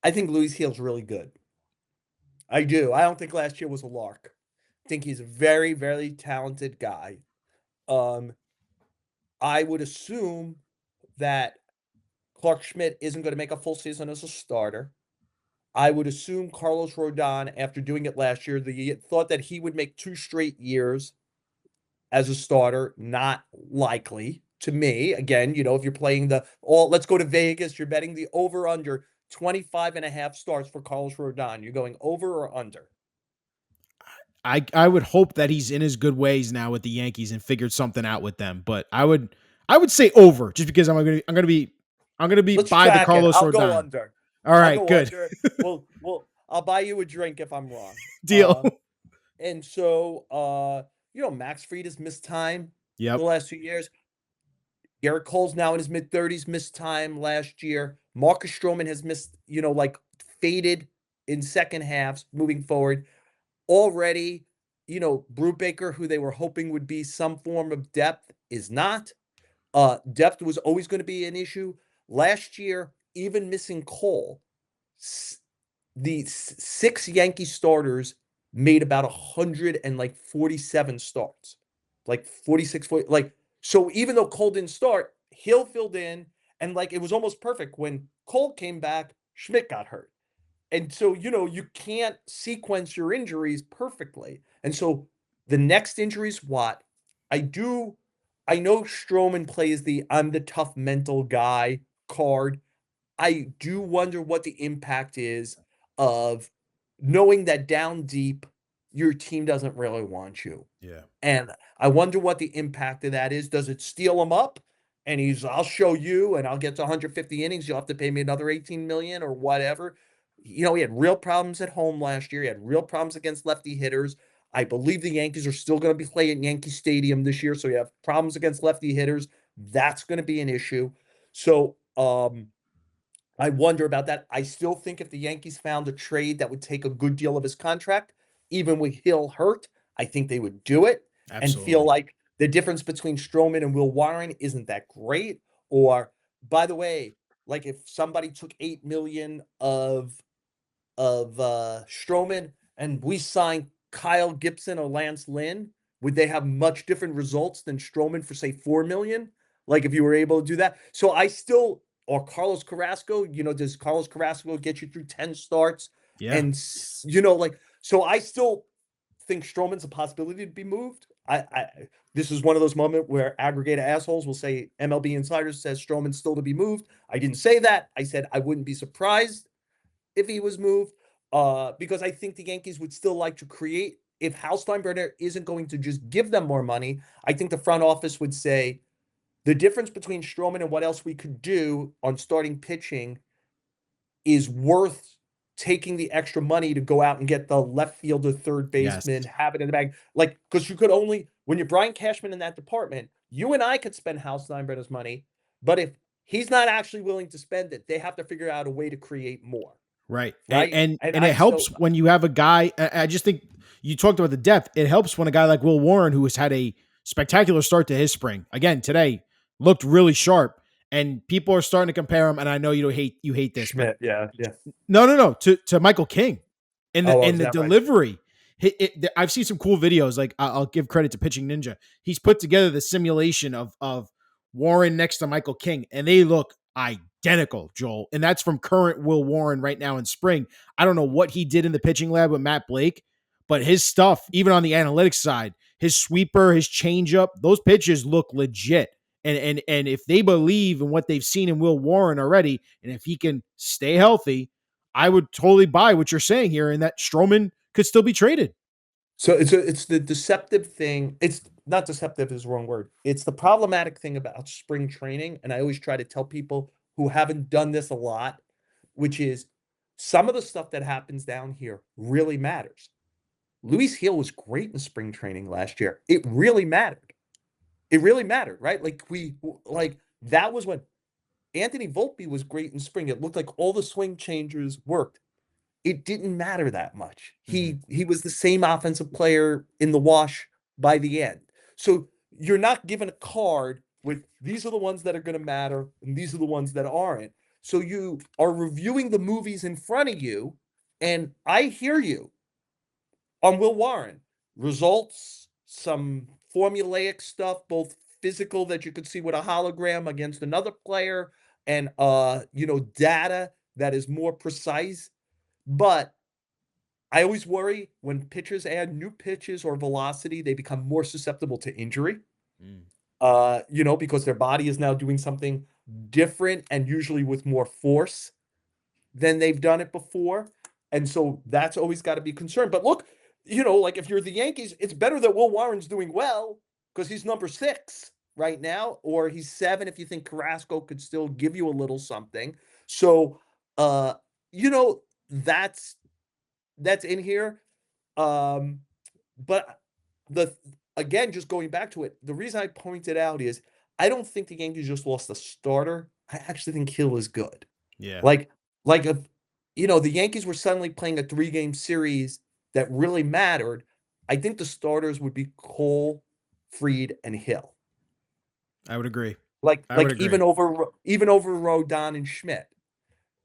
I think Luis Gil's really good. I do. I don't think last year was a lark. I think he's a very, very talented guy. Um, I would assume that Clark Schmidt isn't going to make a full season as a starter. I would assume Carlos Rodon, after doing it last year, the thought that he would make 2 straight years as a starter, not likely to me. Again, if you're playing let's go to Vegas, you're betting the over under 25 and a half starts for Carlos Rodon. You're going over or under? I would hope that he's in his good ways now with the Yankees and figured something out with them. But I would say over just because I'm gonna be Let's by the track it. Carlos I'll go Rodon. under. All I'll right, go good. under. I'll buy you a drink if I'm wrong. Deal. And so, Max Fried has missed time the Yep. last 2 years. Garrett Cole's now in his mid-30s, missed time last year. Marcus Stroman has missed, like faded in second halves moving forward. Already, Brubaker, who they were hoping would be some form of depth, is not. Depth was always going to be an issue. Last year, even missing Cole, the six Yankee starters made about 147 starts, like 46, 40, so even though Cole didn't start, Hill filled in, and it was almost perfect. When Cole came back, Schmidt got hurt. And so, you can't sequence your injuries perfectly. And so the next injury is Watt. I know Strowman plays the I'm the tough mental guy card. I do wonder what the impact is of knowing that down deep, your team doesn't really want you. Yeah. And I wonder what the impact of that is. Does it steal him up? And I'll show you, and I'll get to 150 innings. You'll have to pay me another 18 million or whatever. He had real problems at home last year. He had real problems against lefty hitters. I believe the Yankees are still going to be playing at Yankee Stadium this year. So you have problems against lefty hitters. That's going to be an issue. So, I wonder about that. I still think if the Yankees found a trade that would take a good deal of his contract, even with Hill hurt, I think they would do it and feel Absolutely. like the difference between Strowman and Will Warren isn't that great. Or, by the way, like if somebody took 8 million of Strowman and we signed Kyle Gibson or Lance Lynn, would they have much different results than Strowman for say 4 million? Like if you were able to do that. So I still or Carlos Carrasco, does Carlos Carrasco get you through 10 starts? Yeah. And so I still think Strowman's a possibility to be moved. I this is one of those moments where aggregator assholes will say MLB Insiders says Strowman's still to be moved. I didn't say that. I said I wouldn't be surprised if he was moved, because I think the Yankees would still like to create. If Hal Steinbrenner isn't going to just give them more money, I think the front office would say the difference between Strowman and what else we could do on starting pitching is worth taking the extra money to go out and get the left fielder, third Yes. baseman, have it in the bag. Because you could only, when you're Brian Cashman in that department, you and I could spend Hal Steinbrenner's money, but if he's not actually willing to spend it, they have to figure out a way to create more. Right. And Right. and, And and it helps when you have a guy. I just think you talked about the depth. It helps when a guy like Will Warren, who has had a spectacular start to his spring, again today looked really sharp, and people are starting to compare him. And I know you hate this, but Schmidt. Yeah. Yeah. no, to Michael King in the Oh, in is the that right? delivery. I've seen some cool videos. Like I'll give credit to Pitching Ninja. He's put together the simulation of Warren next to Michael King, and they look identical, Joel. And that's from current Will Warren right now in spring. I don't know what he did in the pitching lab with Matt Blake, but his stuff, even on the analytics side, his sweeper, his changeup, those pitches look legit. And if they believe in what they've seen in Will Warren already, and if he can stay healthy, I would totally buy what you're saying here, and that Strowman could still be traded. So it's the deceptive thing. It's not deceptive is the wrong word. It's the problematic thing about spring training. And I always try to tell people who haven't done this a lot, which is some of the stuff that happens down here really matters. Luis Gil was great in spring training last year. It really mattered. It really mattered, right? Like that was when Anthony Volpe was great in spring. It looked like all the swing changers worked. It didn't matter that much. Mhm. He was the same offensive player in the wash by the end. So you're not given a card with these are the ones that are going to matter and these are the ones that aren't. So you are reviewing the movies in front of you, and I hear you on Will Warren. Results, some formulaic stuff, both physical that you could see with a hologram against another player, and data that is more precise. But I always worry when pitchers add new pitches or velocity, they become more susceptible to injury. Mm. Because their body is now doing something different and usually with more force than they've done it before. And so that's always got to be concerned. But look, like if you're the Yankees, it's better that Will Warren's doing well because he's number 6 right now, or he's 7 if you think Carrasco could still give you a little something. So, uh, you know, that's that's in here. But the again, just going back to it, the reason I pointed out is I don't think the Yankees just lost a starter. I actually think Hill is good. Yeah, Like like if the Yankees were suddenly playing a 3-game series that really mattered, I think the starters would be Cole, Fried, and Hill. I would agree. Like I would like agree. even over Rodon and Schmidt.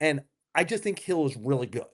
And I just think Hill is really good.